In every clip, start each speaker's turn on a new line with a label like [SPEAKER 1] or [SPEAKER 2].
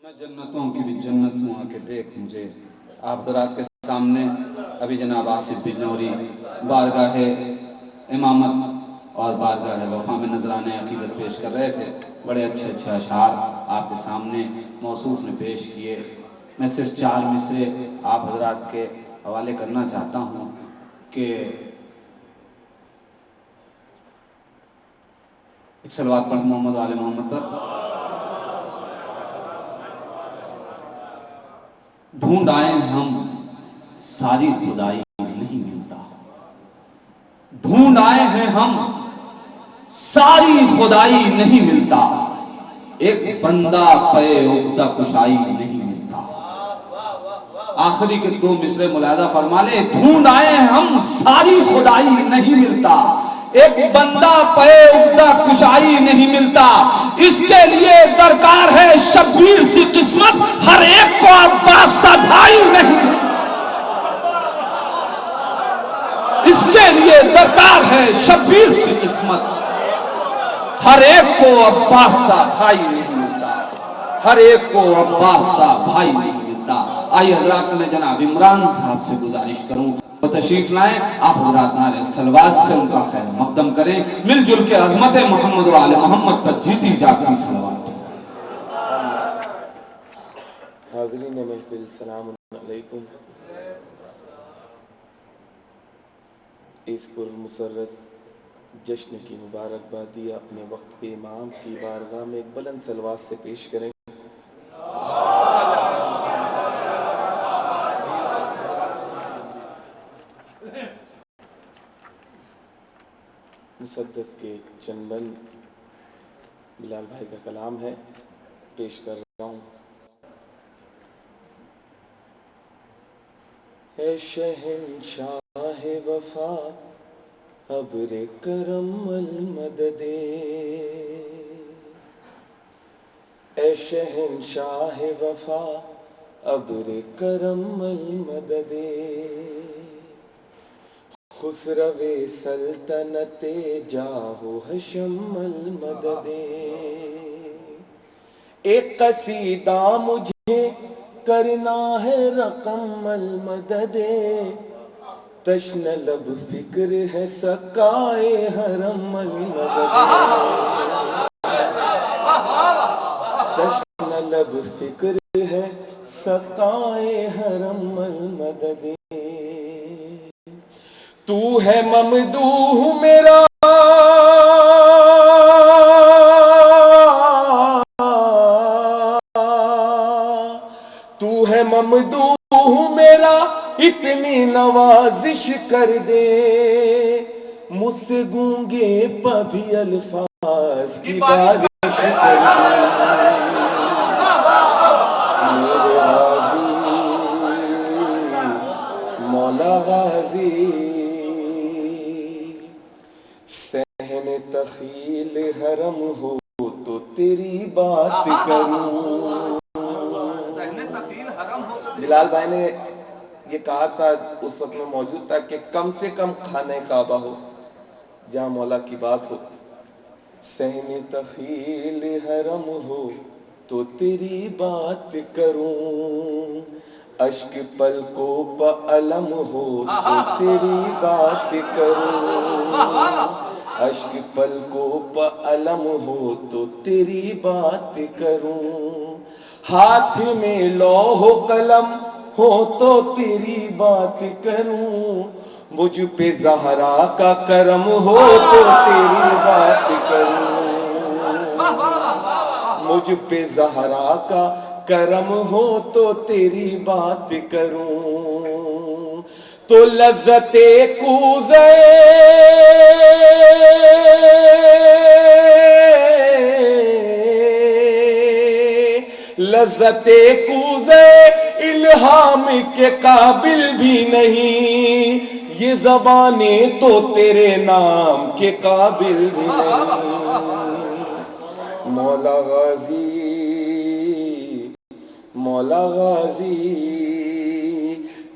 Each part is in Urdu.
[SPEAKER 1] میں جنتوں کی بھی جنت ہوں، آ کے دیکھ مجھے آپ حضرات کے سامنے ابھی جناب آصف بجنوری بارگاہ امامت اور بارگاہ وفا میں نذرانے عقیدت پیش کر رہے تھے۔ بڑے اچھے اچھے اشعار آپ کے سامنے موصوف نے پیش کیے۔ میں صرف 4 مصرے آپ حضرات کے حوالے کرنا چاہتا ہوں کہ ایک صلوات پڑھ محمد و آل محمد پر۔ ڈھونڈ آئے ہم ساری خدائی نہیں ملتا، ڈھونڈ آئے ہیں ہم ساری خدائی نہیں ملتا، ایک بندہ پے عقدہ کشائی نہیں ملتا۔ آخری کے 2 مصرے ملاحظہ فرما لیں، ڈھونڈ آئے ہم ساری خدائی نہیں ملتا، ایک بندہ پے عقدہ کشائی نہیں ملتا، اس کے لیے درکار ہے شبیر سی قسمت، ہر ایک کو عباس سا بھائی نہیں ملتا۔ اس کے لیے درکار ہے شبیر سی قسمت، ہر ایک کو عباس سا بھائی نہیں ملتا، ہر ایک کو عباس سا بھائی نہیں ملتا۔ آئیے حضرات میں جناب عمران صاحب سے گزارش کروں وہ تشریف لائیں، آپ حضرات نعرہ صلوات سے ان کا خیر مقدم کریں، مل جل کے عظمت محمد و آل محمد پر جیتی جاگتی صلوات۔
[SPEAKER 2] حاضرین محفل سلام علیکم۔ اس پرمسرت جشن کی مبارکبادی اپنے وقت کے امام کی بارگاہ میں ایک بلند صلوات سے پیش کریں۔ مسدس کے چنبن بلال بھائی کا کلام ہے، پیش کر رہا ہوں۔ اے شہنشاہ وفا ابر کرم المدد، اے شہنشاہ وفا ابر کرم المدد، خسرو سلطنت جاہ و حشم المدد، ایک قصیدہ مجھے کرنا ہے رقم المدد، تشن لب فکر ہے سقائے حرم المدد، تشن لب فکر ہے سقائے حرم المدد، تو ہے ممدوح میرا تو ہے ممدوح میرا، اتنی نوازش کر دے، مجھ سے گونگے پہ بھی الفاظ کی بارش کر دے، میرے غازی مولا غازی، صحن تخیل حرم ہو تو تیری بات کروں۔ بلال بھائی نے یہ کہا تھا، اس وقت میں موجود تھا، کہ کم سے کم خانہ کعبہ ہو جہاں مولا کی بات ہو۔ صحن تخیل حرم ہو تو تیری بات کروں، اشک پلکوں پہ علم ہو تو تیری بات کروں، اشک پلکوں پہ علم ہو تو تیری بات کروں، ہاتھ میں لوح و قلم ہو تو تیری بات کروں، مجھ پہ زہرا کا کرم ہو تو تیری بات کروں، مجھ پہ زہرا کا کرم ہو تو تیری بات کروں، تو لذت کوزے لذت کوزے الہام کے قابل بھی نہیں، یہ زبانیں تو تیرے نام کے قابل بھی نہیں، مولا غازی مولا غازی،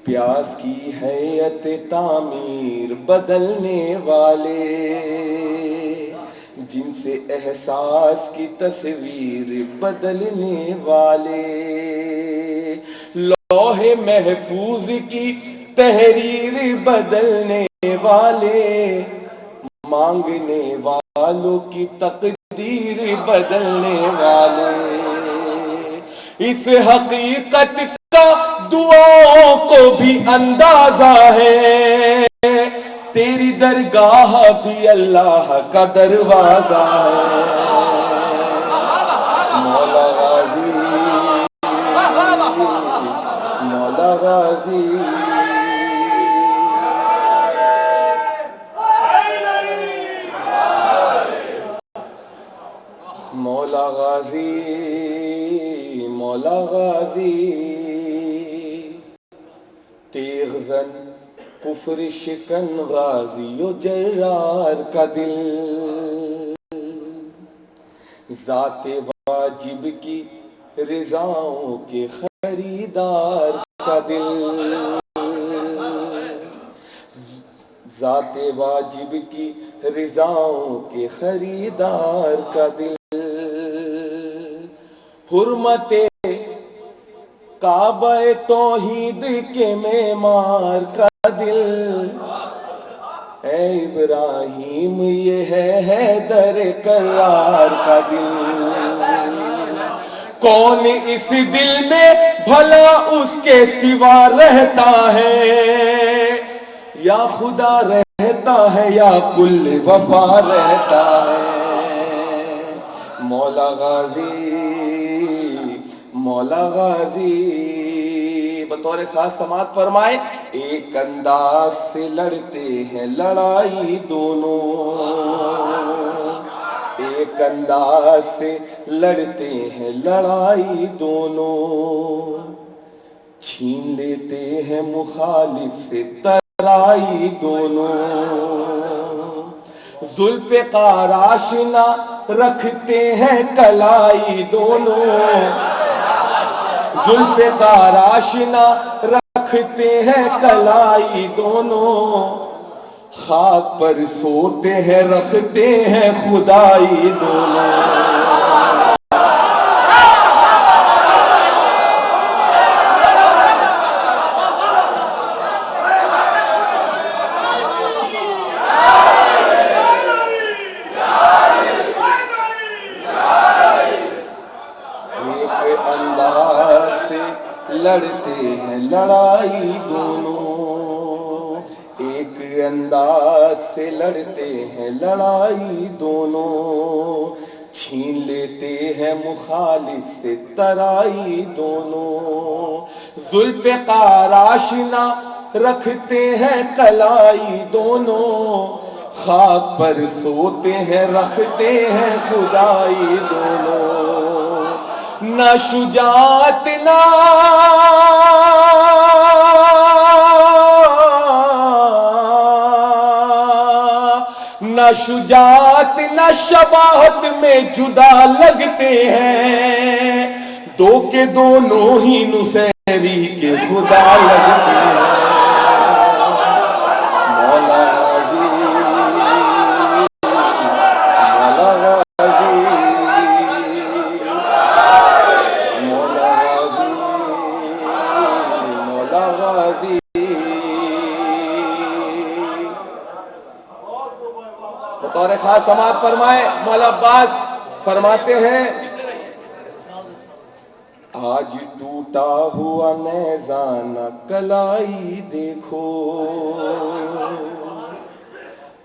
[SPEAKER 2] پیاس کی حیت تعمیر بدلنے والے، جن سے احساس کی تصویر بدلنے والے، لوح محفوظ کی تحریر بدلنے والے، مانگنے والوں کی تقدیر بدلنے والے، اس حقیقت کا دعاؤں کو بھی اندازہ ہے، تیری درگاہ بھی اللہ کا دروازہ ہے۔ مولا غازی، مولا غازی، مولا غازی، مولا غازی، تیغ زن کفر شکن غازی و جرار کا دل، ذات واجب کی رضاؤں کے خریدار کا دل، ذات واجب کی رضاؤں کے خریدار کا دل، حرمت کعبہ توحید کے معمار کا دل، اے ابراہیم یہ ہے حیدر کرار کا دل، کون اس دل میں بھلا اس کے سوا رہتا ہے، یا خدا رہتا ہے یا کل وفا رہتا ہے۔ مولا غازی، مولا غازی، بطور خاص سماعت فرمائے، ایک انداز سے لڑتے ہیں لڑائی دونوں، ایک انداز سے لڑتے ہیں لڑائی دونوں، چھین لیتے ہیں مخالف سے ترائی دونوں، ذوالفقار آشنا رکھتے ہیں کلائی دونوں، ذوالفقار آشنا رکھتے ہیں کلائی دونوں، خاک پر سوتے ہیں رکھتے ہیں خدائی دونوں۔ لڑتے ہیں لڑائی دونوں، ایک انداز سے لڑتے ہیں لڑائی دونوں، چھین لیتے ہیں مخالف سے ترائی دونوں، ذوالفقار آشنا رکھتے ہیں کلائی دونوں، خاک پر سوتے ہیں رکھتے ہیں خدائی دونوں، نہ شجاعت نہ شجاعت نہ شباہت میں جدا لگتے ہیں، دو کے دونوں ہی نصیری کے خدا لگتے ہیں۔ مولا غازی، مولا غازی، مولا غازی، مولا غازی، بطور خاص سماعت فرمائے، مولا عباس فرماتے ہیں، آج ٹوٹا ہوا نیزہ نہ کلائی دیکھو،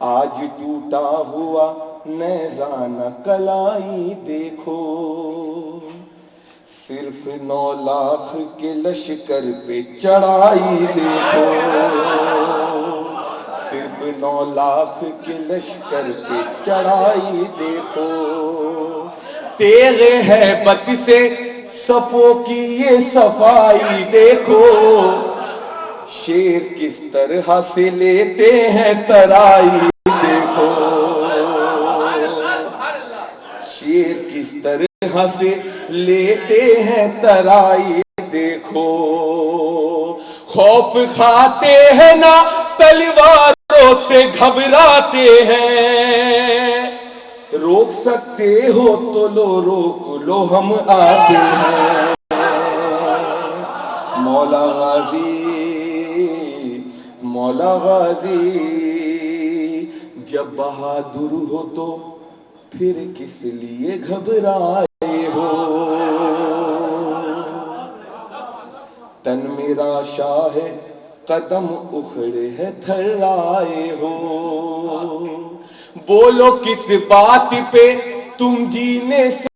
[SPEAKER 2] آج ٹوٹا ہوا نیزہ نہ کلائی دیکھو، صرف 9 لاکھ کے لشکر پہ چڑھائی دیکھو، صرف 9 لاکھ کے لشکر پہ چڑھائی دیکھو، تیغ ہیبت سے صفوں کی یہ صفائی دیکھو، شیر کس طرح سے لیتے ہیں ترائی دیکھو، شیر کس طرح سے لیتے ہیں ترائی دیکھو، خوف کھاتے ہیں نہ تلواروں سے گھبراتے ہیں، روک سکتے ہو تو لو روک لو ہم آتے ہیں مولا غازی مولا غازی جب بہادر ہو تو پھر کس لیے گھبرائے ہو تن میرا شاہ ہے قدم اکھڑے ہے تھرائے ہو بولو کس بات پہ تم جینے سے